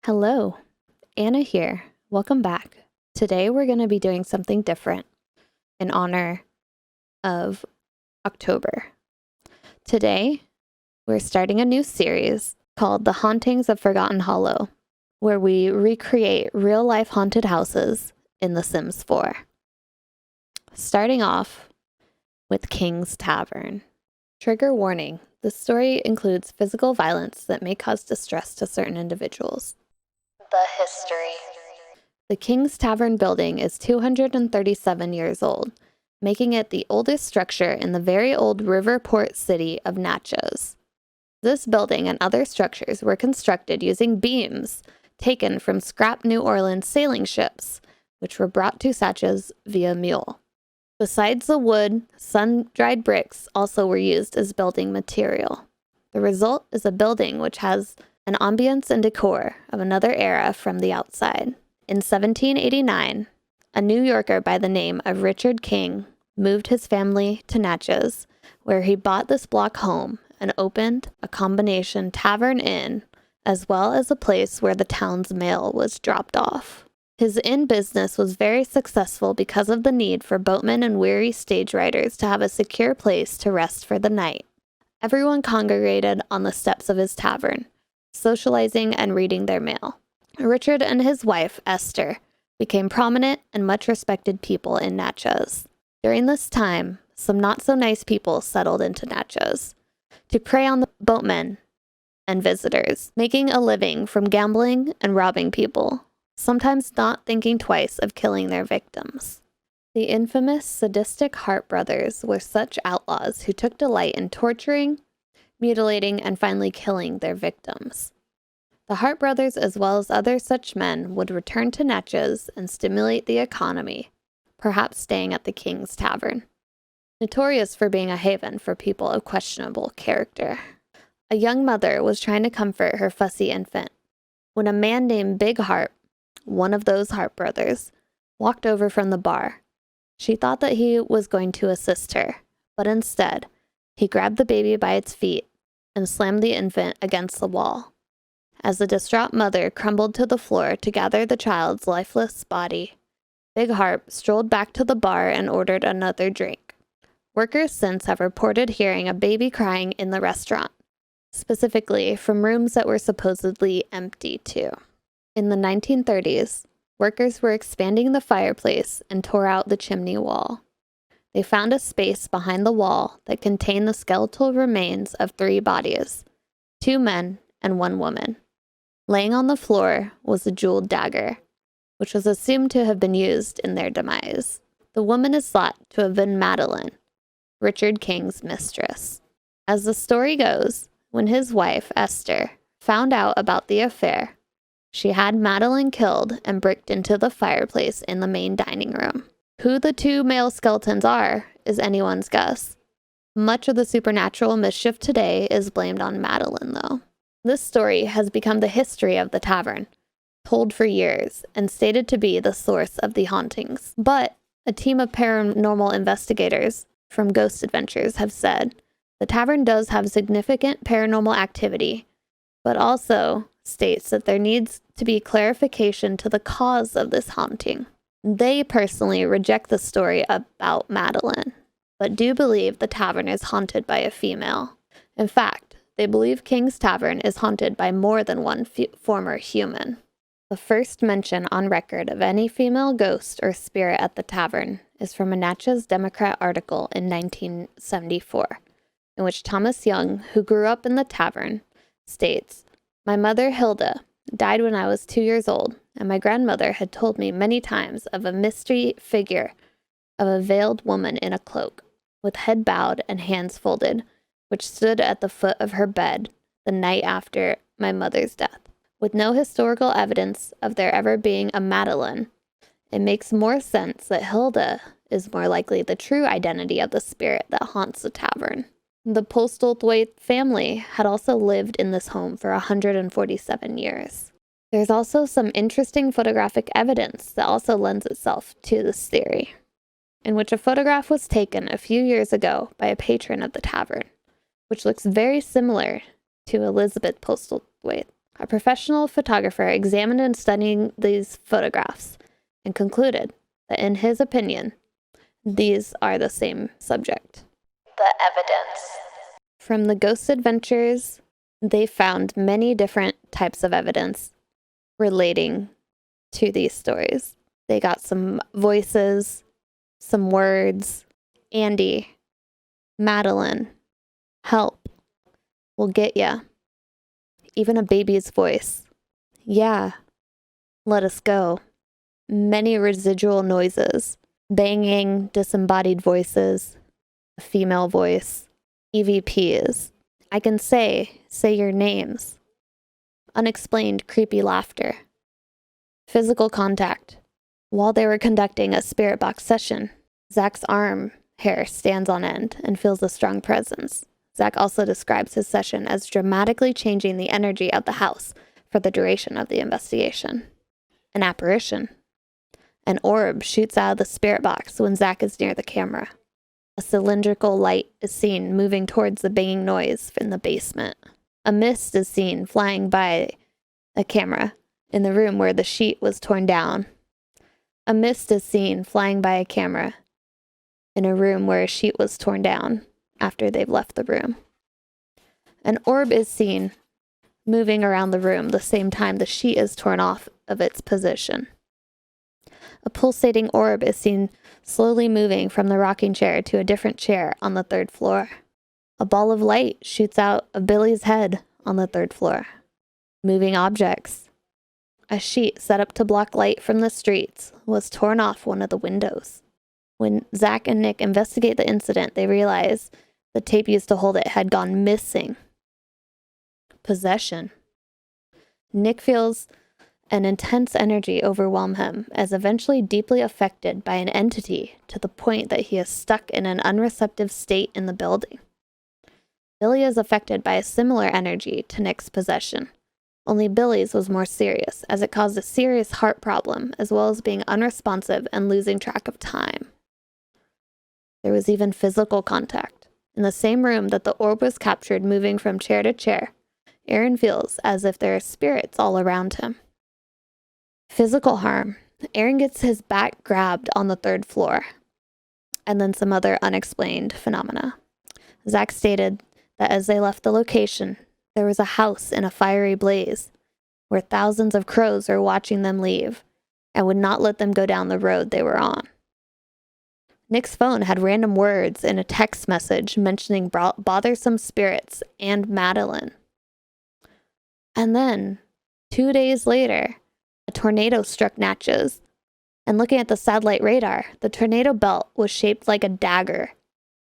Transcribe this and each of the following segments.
Hello, Anna here. Welcome back. Today we're going to be doing something different in honor of October. Today we're starting a new series called The Hauntings of Forgotten Hollow, where we recreate real-life haunted houses in The Sims 4. Starting off with King's Tavern. Trigger warning. This story includes physical violence that may cause distress to certain individuals. The history. The King's Tavern building is 237 years old, making it the oldest structure in the very old river port city of Natchez. This building and other structures were constructed using beams taken from scrap New Orleans sailing ships, which were brought to Natchez via mule. Besides the wood, sun-dried bricks also were used as building material. The result is a building which has an ambience and decor of another era from the outside. In 1789, a New Yorker by the name of Richard King moved his family to Natchez, where he bought this block home and opened a combination tavern inn, as well as a place where the town's mail was dropped off. His inn business was very successful because of the need for boatmen and weary stage riders to have a secure place to rest for the night. Everyone congregated on the steps of his tavern, socializing and reading their mail. Richard and his wife, Esther, became prominent and much respected people in Natchez. During this time, some not-so-nice people settled into Natchez to prey on the boatmen and visitors, making a living from gambling and robbing people, sometimes not thinking twice of killing their victims. The infamous sadistic Hart brothers were such outlaws who took delight in torturing, mutilating, and finally killing their victims. The Hart brothers, as well as other such men, would return to Natchez and stimulate the economy, perhaps staying at the King's Tavern, notorious for being a haven for people of questionable character. A young mother was trying to comfort her fussy infant when a man named Big Hart, one of those Hart brothers, walked over from the bar. She thought that he was going to assist her, but instead, he grabbed the baby by its feet and slammed the infant against the wall. As the distraught mother crumbled to the floor to gather the child's lifeless body, Big Harp strolled back to the bar and ordered another drink. Workers since have reported hearing a baby crying in the restaurant, specifically from rooms that were supposedly empty too. In the 1930s, workers were expanding the fireplace and tore out the chimney wall. They found a space behind the wall that contained the skeletal remains of 3 bodies, 2 men and 1 woman. Laying on the floor was a jeweled dagger, which was assumed to have been used in their demise. The woman is thought to have been Madeline, Richard King's mistress. As the story goes, when his wife, Esther, found out about the affair, she had Madeline killed and bricked into the fireplace in the main dining room. Who the 2 male skeletons are is anyone's guess. Much of the supernatural mischief today is blamed on Madeline, though. This story has become the history of the tavern, told for years, and stated to be the source of the hauntings. But a team of paranormal investigators from Ghost Adventures have said the tavern does have significant paranormal activity, but also states that there needs to be clarification to the cause of this haunting. They personally reject the story about Madeline, but do believe the tavern is haunted by a female. In fact, they believe King's Tavern is haunted by more than one former human. The first mention on record of any female ghost or spirit at the tavern is from a Natchez Democrat article in 1974, in which Thomas Young, who grew up in the tavern, states, "My mother, Hilda, died when I was 2 years old, and my grandmother had told me many times of a mystery figure of a veiled woman in a cloak, with head bowed and hands folded, which stood at the foot of her bed the night after my mother's death. With no historical evidence of there ever being a Madeline, it makes more sense that Hilda is more likely the true identity of the spirit that haunts the tavern." The Postlethwaite family had also lived in this home for 147 years. There's also some interesting photographic evidence that also lends itself to this theory, in which a photograph was taken a few years ago by a patron of the tavern, which looks very similar to Elizabeth Postlethwaite. A professional photographer examined and studied these photographs and concluded that, in his opinion, these are the same subject. The evidence. From the ghost adventures, they found many different types of evidence relating to these stories. They got some voices, some words, Andy, Madeline, help, we'll get ya. Even a baby's voice. Yeah, let us go. Many residual noises, banging, disembodied voices, a female voice, EVPs. I can say your names. Unexplained creepy laughter. Physical contact. While they were conducting a spirit box session, Zach's arm hair stands on end and feels a strong presence. Zach also describes his session as dramatically changing the energy of the house for the duration of the investigation. An apparition. An orb shoots out of the spirit box when Zach is near the camera. A cylindrical light is seen moving towards the banging noise in the basement. A mist is seen flying by a camera in the room where the sheet was torn down. A mist is seen flying by a camera in a room where a sheet was torn down after they've left the room. An orb is seen moving around the room the same time the sheet is torn off of its position. A pulsating orb is seen slowly moving from the rocking chair to a different chair on the third floor. A ball of light shoots out of Billy's head on the third floor. Moving objects. A sheet set up to block light from the streets was torn off one of the windows. When Zach and Nick investigate the incident, they realize the tape used to hold it had gone missing. Possession. Nick feels an intense energy overwhelm him, as eventually deeply affected by an entity to the point that he is stuck in an unreceptive state in the building. Billy is affected by a similar energy to Nick's possession. Only Billy's was more serious, as it caused a serious heart problem, as well as being unresponsive and losing track of time. There was even physical contact. In the same room that the orb was captured moving from chair to chair, Aaron feels as if there are spirits all around him. Physical harm. Aaron gets his back grabbed on the third floor, and then some other unexplained phenomena. Zach stated that as they left the location, there was a house in a fiery blaze, where thousands of crows were watching them leave, and would not let them go down the road they were on. Nick's phone had random words in a text message mentioning bothersome spirits and Madeline. And then, 2 days later, a tornado struck Natchez. And looking at the satellite radar, the tornado belt was shaped like a dagger,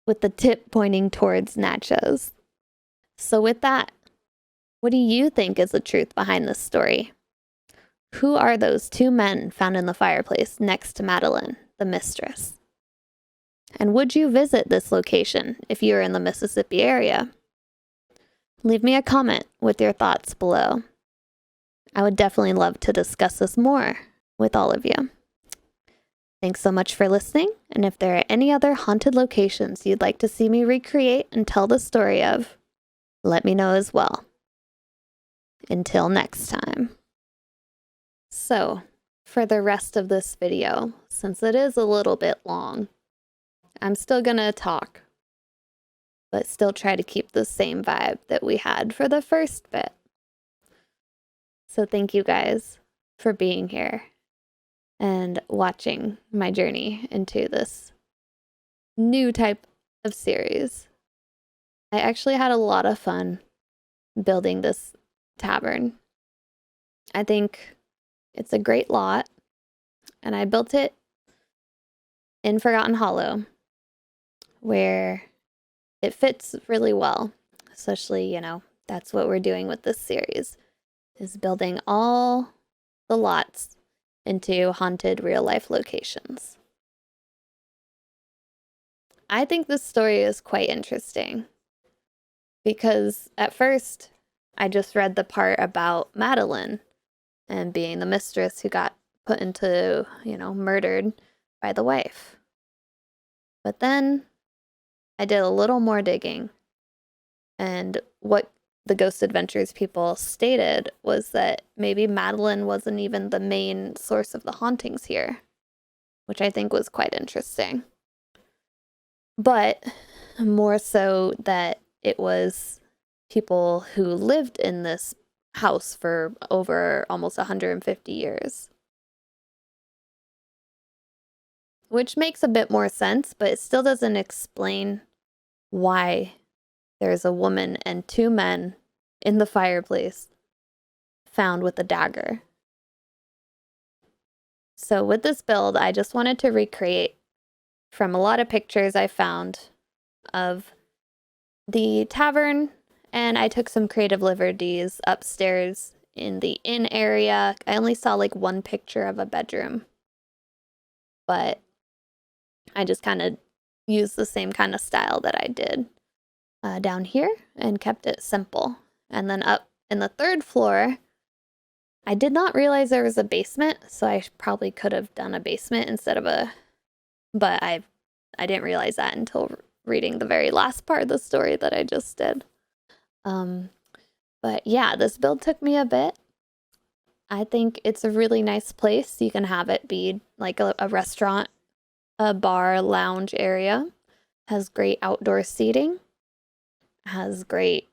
with the tip pointing towards Natchez. So with that, what do you think is the truth behind this story? Who are those two men found in the fireplace next to Madeline, the mistress? And would you visit this location if you're in the Mississippi area? Leave me a comment with your thoughts below. I would definitely love to discuss this more with all of you. Thanks so much for listening, and if there are any other haunted locations you'd like to see me recreate and tell the story of, let me know as well. Until next time. So, for the rest of this video, since it is a little bit long, I'm still gonna talk, but still try to keep the same vibe that we had for the first bit. So thank you guys for being here and watching my journey into this new type of series. I actually had a lot of fun building this tavern. I think it's a great lot, and I built it in Forgotten Hollow, where it fits really well, especially, that's what we're doing with this series, is building all the lots into haunted real-life locations. I think this story is quite interesting because at first I just read the part about Madeline and being the mistress who got put into, murdered by the wife. But then I did a little more digging, and what the Ghost Adventures people stated was that maybe Madeline wasn't even the main source of the hauntings here, which I think was quite interesting. But more so that it was people who lived in this house for over almost 150 years. Which makes a bit more sense, but it still doesn't explain why there's a woman and 2 men in the fireplace found with a dagger. So with this build, I just wanted to recreate from a lot of pictures I found of the tavern, and I took some creative liberties upstairs in the inn area. I only saw like 1 picture of a bedroom, but I just kind of used the same kind of style that I did down here and kept it simple. And then up in the 3rd floor, I did not realize there was a basement, so I probably could have done a basement instead of but I didn't realize that until reading the very last part of the story that I just did. But yeah, this build took me a bit. I think it's a really nice place. You can have it be like a restaurant, a bar, lounge area. Has great outdoor seating. Has great,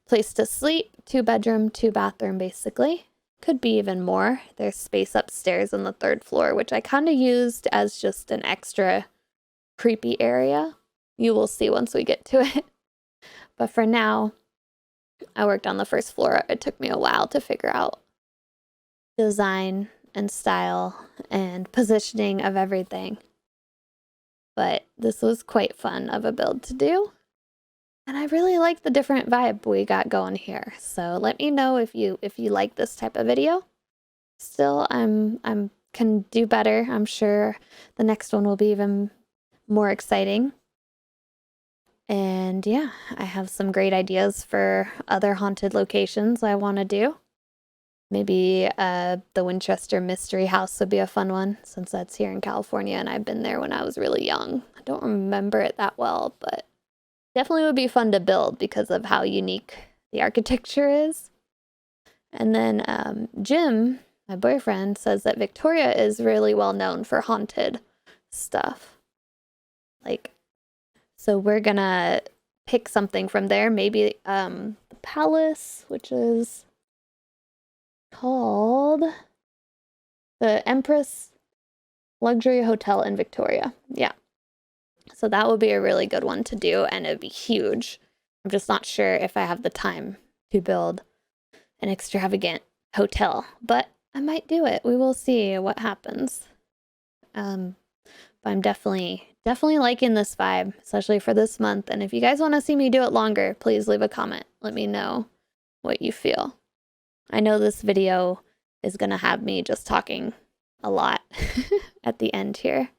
place to sleep. 2 bedroom, 2 bathroom, basically. Could be even more. There's space upstairs on the 3rd floor, which I kind of used as just an extra creepy area. You will see once we get to it. But for now, I worked on the 1st floor. It took me a while to figure out design and style and positioning of everything. But this was quite fun of a build to do. And I really like the different vibe we got going here. So let me know if you like this type of video. Still, I'm can do better. I'm sure the next one will be even more exciting. And yeah, I have some great ideas for other haunted locations I want to do. Maybe the Winchester Mystery House would be a fun one, since that's here in California and I've been there when I was really young. I don't remember it that well, but definitely would be fun to build because of how unique the architecture is. And then Jim, my boyfriend, says that Victoria is really well known for haunted stuff. So we're gonna pick something from there. Maybe the Palace, which is called the Empress Luxury Hotel in Victoria. Yeah. So that would be a really good one to do, and it'd be huge. I'm just not sure if I have the time to build an extravagant hotel, but I might do it. We will see what happens. But I'm definitely liking this vibe, especially for this month. And if you guys want to see me do it longer, please leave a comment. Let me know what you feel. I know this video is going to have me just talking a lot at the end here.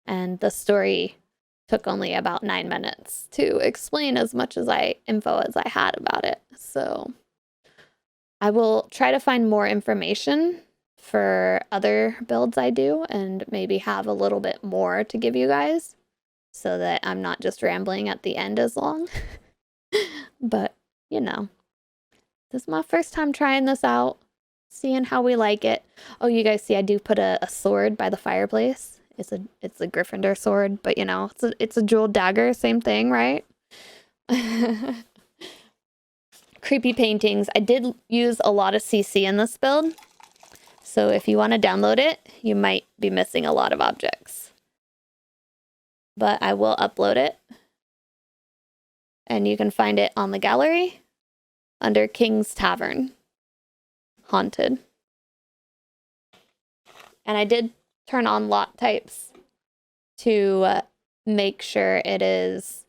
And the story took only about 9 minutes to explain as much info as I had about it. So I will try to find more information for other builds I do and maybe have a little bit more to give you guys so that I'm not just rambling at the end as long. But, this is my first time trying this out, seeing how we like it. Oh, you guys see I do put a sword by the fireplace. It's a Gryffindor sword, but it's a jeweled dagger, same thing, right? Creepy paintings. I did use a lot of CC in this build. So if you want to download it, you might be missing a lot of objects. But I will upload it. And you can find it on the gallery under King's Tavern. Haunted. And I did turn on lot types to make sure it is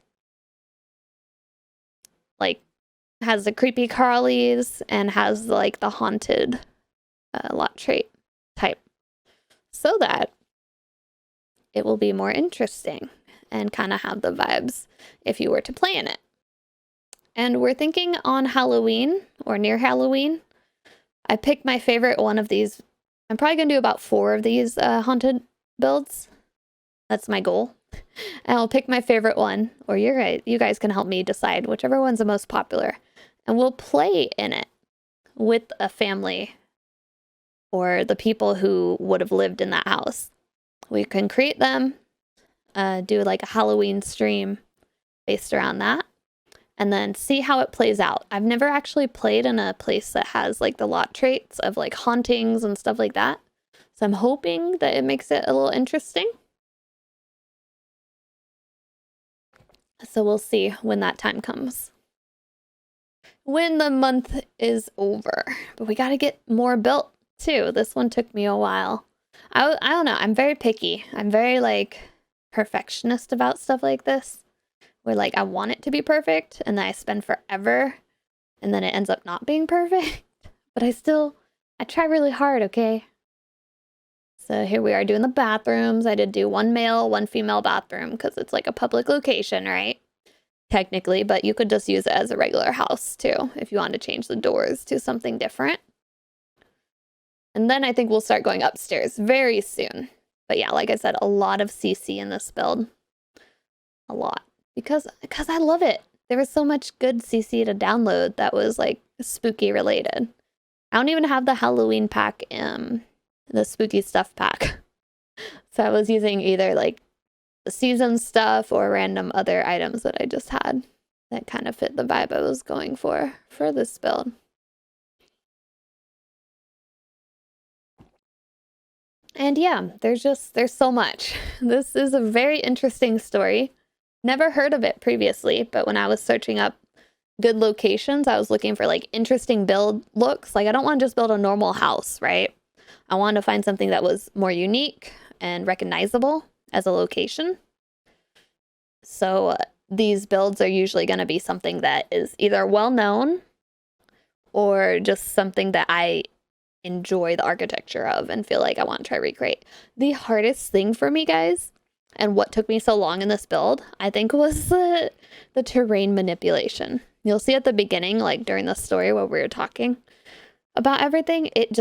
has the creepy crawlies and has the haunted lot trait type, so that it will be more interesting and kind of have the vibes if you were to play in it. And we're thinking on Halloween or near Halloween. I picked my favorite one of these. I'm probably gonna do about 4 of these haunted builds. That's my goal. And I'll pick my favorite one, or you guys can help me decide whichever one's the most popular. and we'll play in it with a family or the people who would have lived in that house. We can create them, do like a Halloween stream based around that, and then see how it plays out. I've never actually played in a place that has like the lot traits of like hauntings and stuff like that. So I'm hoping that it makes it a little interesting. So we'll see when that time comes. When the month is over. But we got to get more built too. This one took me a while. I don't know. I'm very picky. I'm very like perfectionist about stuff like this. Where like I want it to be perfect and then I spend forever and then it ends up not being perfect. But I try really hard, okay? So here we are doing the bathrooms. I did do one male, one female bathroom because it's like a public location, right? Technically, but you could just use it as a regular house too if you want to change the doors to something different. And then I think we'll start going upstairs very soon. But yeah, like I said, a lot of CC in this build. A lot. Because I love it. There was so much good CC to download that was like spooky related. I don't even have the Halloween pack, the spooky stuff pack. So I was using either like the season stuff or random other items that I just had that kind of fit the vibe I was going for this build. And yeah, there's so much. This is a very interesting story. Never heard of it previously, but when I was searching up good locations, I was looking for like interesting build looks. Like I don't want to just build a normal house, right? I wanted to find something that was more unique and recognizable as a location. So these builds are usually going to be something that is either well known or just something that I enjoy the architecture of and feel like I want to try to recreate. The hardest thing for me, guys, and what took me so long in this build, I think was the terrain manipulation. You'll see at the beginning, like during the story where we were talking about everything, it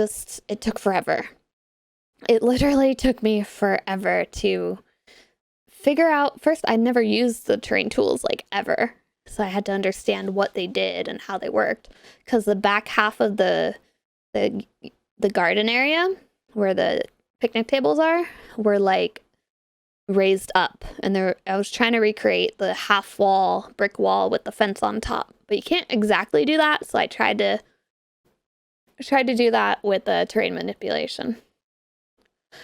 took forever. It literally took me forever to figure out. First, I never used the terrain tools like ever. So I had to understand what they did and how they worked. Because the back half of the garden area where the picnic tables are were like raised up, and I was trying to recreate the half wall brick wall with the fence on top, but you can't exactly do that, so I tried to do that with the terrain manipulation,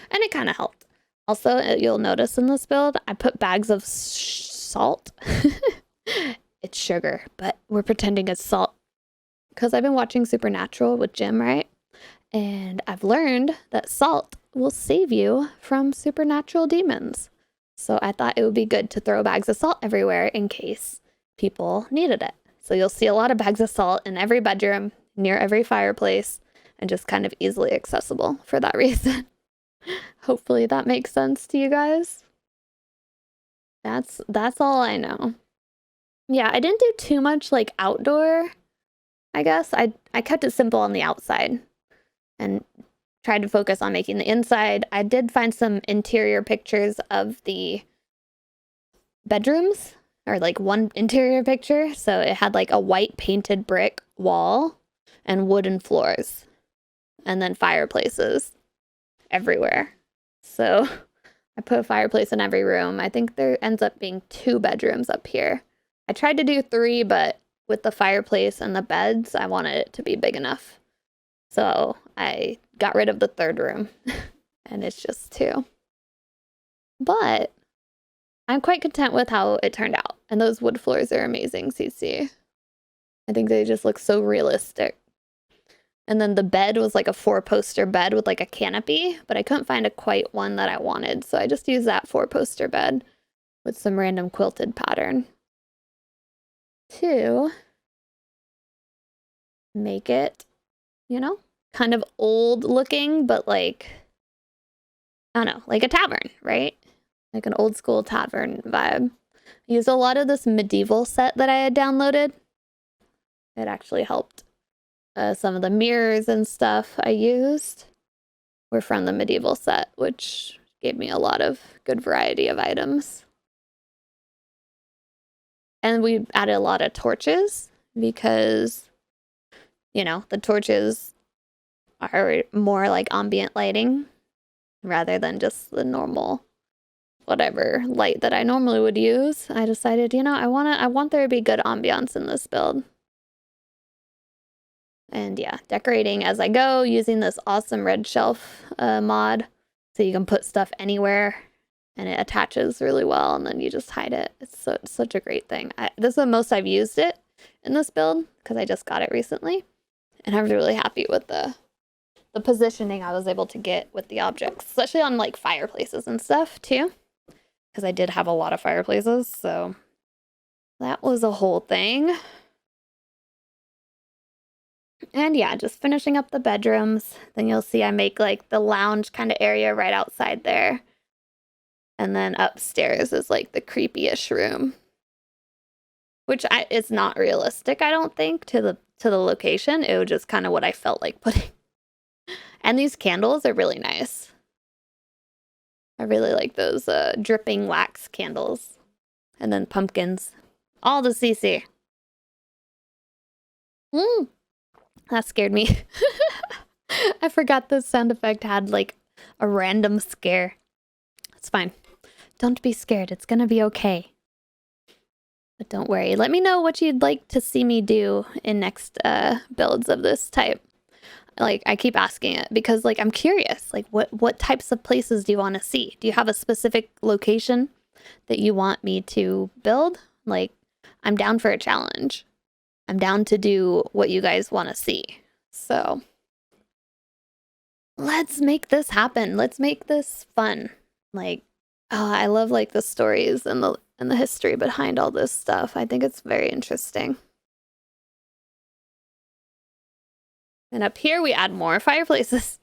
and it kind of helped. Also, you'll notice in this build I put bags of salt. It's sugar, but we're pretending it's salt because I've been watching Supernatural with Jim, right? And I've learned that salt will save you from supernatural demons. So I thought it would be good to throw bags of salt everywhere in case people needed it. So you'll see a lot of bags of salt in every bedroom, near every fireplace, and just kind of easily accessible for that reason. Hopefully that makes sense to you guys. That's all I know. Yeah, I didn't do too much like outdoor, I guess. I kept it simple on the outside and tried to focus on making the inside. I did find some interior pictures of the bedrooms, or like one interior picture. So it had like a white painted brick wall and wooden floors, and then fireplaces everywhere. So I put a fireplace in every room. I think there ends up being 2 bedrooms up here. I tried to do 3, but with the fireplace and the beds, I wanted it to be big enough. So I got rid of the 3rd room and it's just 2. But I'm quite content with how it turned out. And those wood floors are amazing, CC. I think they just look so realistic. And then the bed was like a 4-poster bed with like a canopy, but I couldn't find a quite one that I wanted. So I just used that 4-poster bed with some random quilted pattern to make it, you know, kind of old looking, but like, I don't know, like a tavern, right? Like an old school tavern vibe. I used a lot of this medieval set that I had downloaded. It actually helped. Some of the mirrors and stuff I used were from the medieval set, which gave me a lot of good variety of items. And we added a lot of torches because you know, the torches are more like ambient lighting rather than just the normal whatever light that I normally would use. I decided, you know, I want there to be good ambiance in this build. And yeah, decorating as I go using this awesome red shelf mod. So you can put stuff anywhere and it attaches really well and then you just hide it. It's such a great thing. This is the most I've used it in this build because I just got it recently. And I was really happy with the positioning I was able to get with the objects, especially on like fireplaces and stuff too. Because I did have a lot of fireplaces, so that was a whole thing. And yeah, just finishing up the bedrooms. Then you'll see I make like the lounge kind of area right outside there. And then upstairs is like the creepy-ish room. Which is not realistic, I don't think, to the location. It was just kind of what I felt like putting. And these candles are really nice. I really like those dripping wax candles. And then pumpkins. All the CC. That scared me. I forgot this sound effect had like a random scare. It's fine. Don't be scared. It's gonna be okay. But don't worry. Let me know what you'd like to see me do in next builds of this type. Like, I keep asking it because, like, I'm curious. Like, what types of places do you want to see? Do you have a specific location that you want me to build? Like, I'm down for a challenge. I'm down to do what you guys want to see. So, let's make this happen. Let's make this fun. Like, oh, I love, like, the stories and the history behind all this stuff. I think it's very interesting. And up here, we add more fireplaces.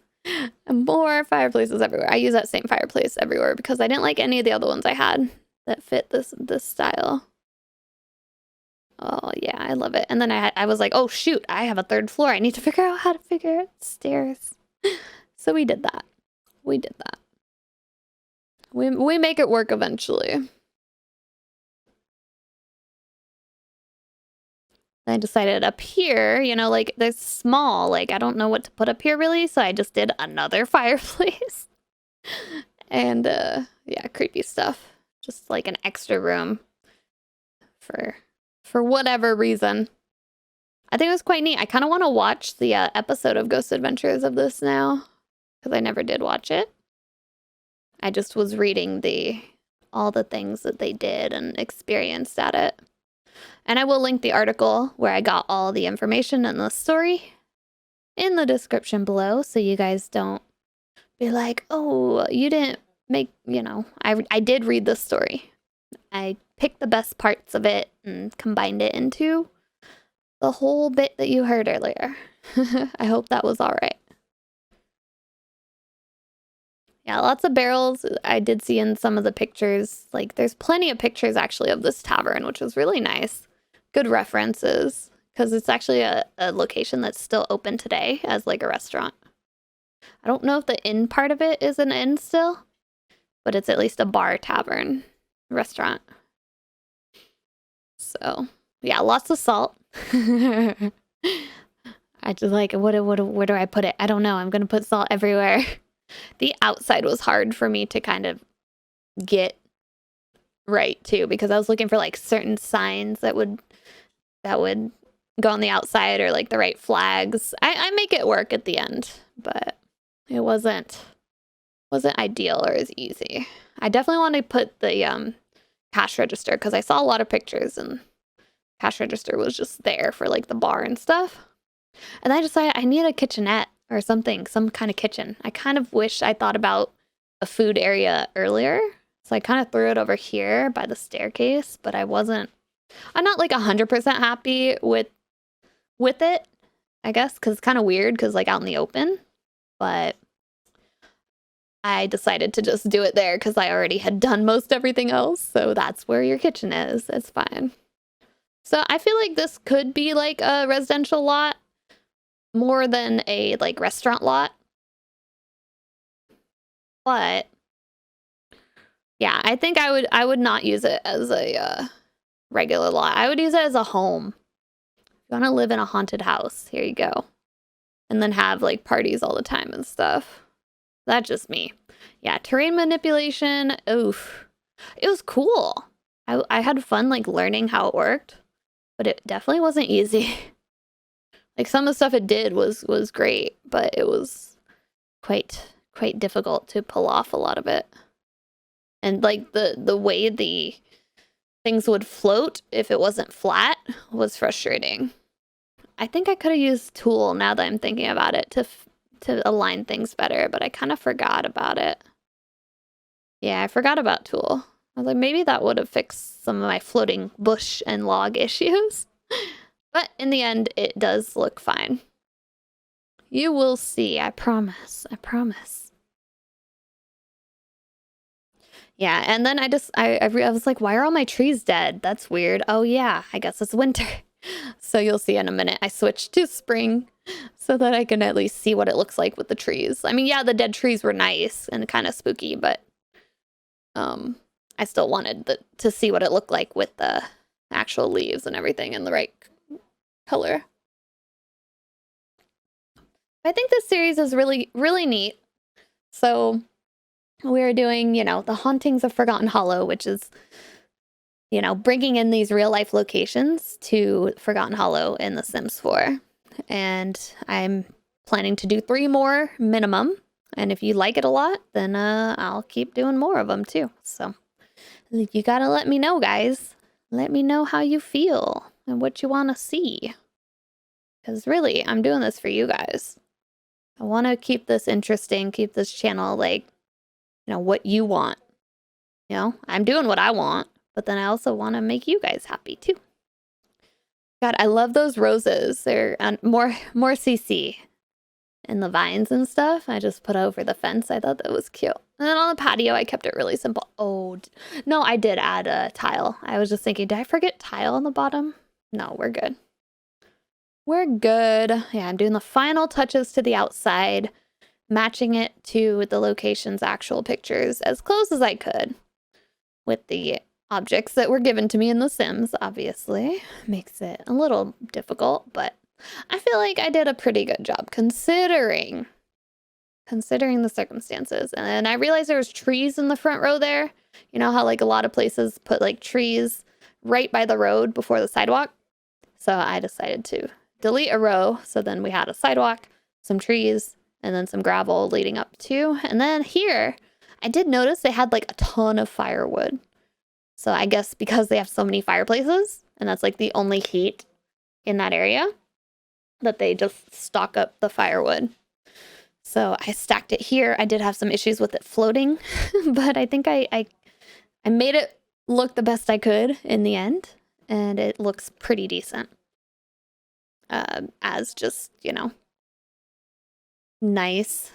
More fireplaces everywhere. I use that same fireplace everywhere because I didn't like any of the other ones I had that fit this style. Oh, yeah, I love it. And then I was like, oh, shoot, I have a third floor. I need to figure out how to figure out stairs. So we did that. We did that. We make it work eventually. I decided up here, you know, like, there's small, like, I don't know what to put up here really, so I just did another fireplace. And, yeah, creepy stuff. Just, like, an extra room for whatever reason. I think it was quite neat. I kind of want to watch the episode of Ghost Adventures of this now, because I never did watch it. I just was reading all the things that they did and experienced at it. And I will link the article where I got all the information and the story in the description below, so you guys don't be like, oh, you didn't make, you know, I did read the story. I picked the best parts of it and combined it into the whole bit that you heard earlier. I hope that was all right. Yeah, lots of barrels. I did see in some of the pictures, like there's plenty of pictures actually of this tavern, which was really nice. Good references, because it's actually a location that's still open today as like a restaurant. I don't know if the inn part of it is an inn still, but it's at least a bar tavern restaurant. So yeah, lots of salt. I just like, where do I put it? I don't know. I'm gonna put salt everywhere. The outside was hard for me to kind of get right too, because I was looking for like certain signs that would go on the outside, or like the right flags. I make it work at the end, but it wasn't ideal or as easy. I definitely want to put the cash register, because I saw a lot of pictures and cash register was just there for like the bar and stuff. And I decided I need a kitchenette or something, some kind of kitchen. I kind of wish I thought about a food area earlier. So I kind of threw it over here by the staircase, but I'm not like 100% happy with it, I guess, because it's kind of weird because like out in the open. But I decided to just do it there because I already had done most everything else. So that's where your kitchen is. It's fine. So I feel like this could be like a residential lot more than a like restaurant lot. But yeah, I think I would not use it as a regular lot. I would use it as a home. I you want to live in a haunted house, here you go. And then have like parties all the time and stuff. That's just me. Yeah, terrain manipulation, oof. It was cool. I had fun like learning how it worked, but it definitely wasn't easy. Like some of the stuff it did was great, but it was quite difficult to pull off a lot of it. And like the way the things would float if it wasn't flat was frustrating. I think I could have used Tool now that I'm thinking about it to align things better, but I kind of forgot about it. Yeah, I forgot about Tool. I was like, maybe that would have fixed some of my floating bush and log issues. But in the end, it does look fine. You will see, I promise. I promise. Yeah, and then I was like, why are all my trees dead? That's weird. Oh yeah, I guess it's winter. So you'll see in a minute. I switched to spring so that I can at least see what it looks like with the trees. I mean, yeah, the dead trees were nice and kind of spooky, but I still wanted to see what it looked like with the actual leaves and everything in the right color. I think this series is really, really neat. So we're doing, you know, the Hauntings of Forgotten Hollow, which is, you know, bringing in these real life locations to Forgotten Hollow in The Sims 4. And I'm planning to do 3 more minimum. And if you like it a lot, then I'll keep doing more of them too. So you gotta let me know, guys. Let me know how you feel and what you want to see. Because really, I'm doing this for you guys. I want to keep this interesting, keep this channel like, you know, what you want. You know, I'm doing what I want, but then I also want to make you guys happy too. God, I love those roses. They're more CC. And the vines and stuff, I just put over the fence. I thought that was cute. And then on the patio, I kept it really simple. Oh, no, I did add a tile. I was just thinking, did I forget tile on the bottom? No, we're good. We're good. Yeah, I'm doing the final touches to the outside, matching it to the location's actual pictures as close as I could with the objects that were given to me in The Sims, obviously. Makes it a little difficult, but I feel like I did a pretty good job considering the circumstances. And I realized there was trees in the front row there. You know how like a lot of places put like trees right by the road before the sidewalk? So I decided to delete a row. So then we had a sidewalk, some trees, and then some gravel leading up to. And then here, I did notice they had like a ton of firewood. So I guess because they have so many fireplaces, and that's like the only heat in that area, that they just stock up the firewood. So I stacked it here. I did have some issues with it floating, but I think I made it look the best I could in the end, and it looks pretty decent. As just, you know, nice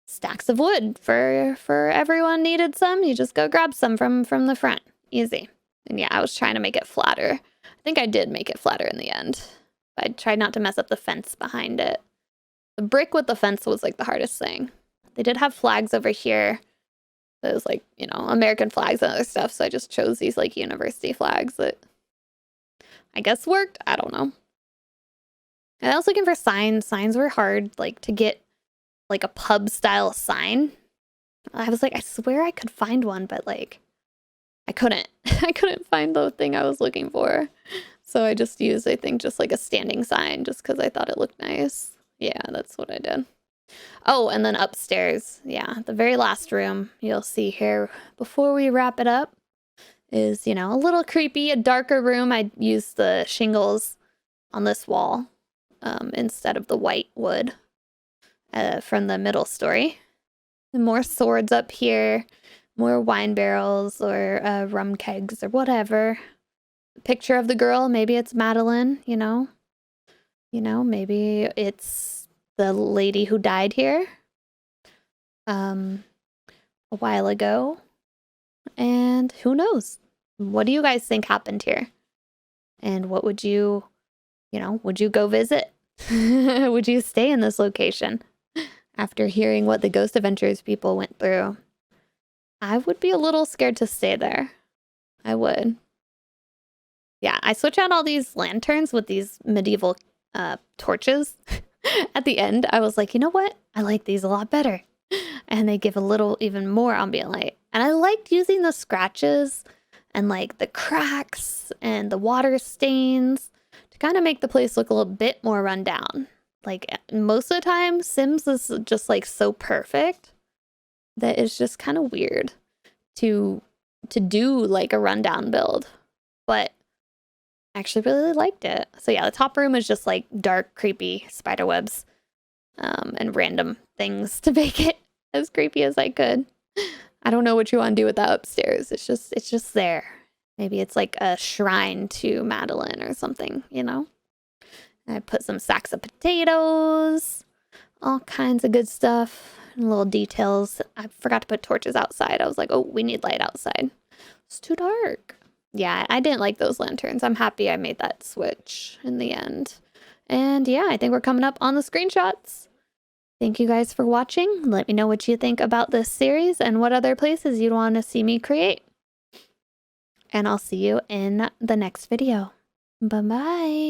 stacks of wood for everyone needed some. You just go grab some from the front. Easy. And yeah, I was trying to make it flatter. I think I did make it flatter in the end. I tried not to mess up the fence behind it. The brick with the fence was like the hardest thing. They did have flags over here. It was like, you know, American flags and other stuff. So I just chose these like university flags that I guess worked. I don't know. And I was looking for signs. Signs were hard, like to get like a pub style sign. I was like, I swear I could find one, but like I couldn't. I couldn't find the thing I was looking for. So I just used, I think, just like a standing sign just because I thought it looked nice. Yeah, that's what I did. Oh, and then upstairs. Yeah, the very last room you'll see here before we wrap it up is, you know, a little creepy, a darker room. I used the shingles on this wall instead of the white wood from the middle story. And more swords up here, more wine barrels or rum kegs or whatever. Picture of the girl, maybe it's Madeline, you know, maybe it's the lady who died here a while ago. And who knows? What do you guys think happened here? And what would you, would you go visit? Would you stay in this location after hearing what the Ghost Adventures people went through? I would be a little scared to stay there. I would. Yeah, I switch out all these lanterns with these medieval torches. At the end, I was like, you know what? I like these a lot better. And they give a little even more ambient light. And I liked using the scratches and like the cracks and the water stains to kind of make the place look a little bit more run down. Like most of the time, Sims is just like so perfect that it's just kind of weird to do like a rundown build. But I actually really liked it. So yeah, the top room is just like dark, creepy spider webs and random things to make it as creepy as I could. I don't know what you want to do with that upstairs. It's just there. Maybe it's like a shrine to Madeline or something, you know? I put some sacks of potatoes, all kinds of good stuff, and little details. I forgot to put torches outside. I was like, oh, we need light outside. It's too dark. Yeah, I didn't like those lanterns. I'm happy I made that switch in the end. And yeah, I think we're coming up on the screenshots. Thank you guys for watching. Let me know what you think about this series and what other places you'd want to see me create. And I'll see you in the next video. Bye-bye.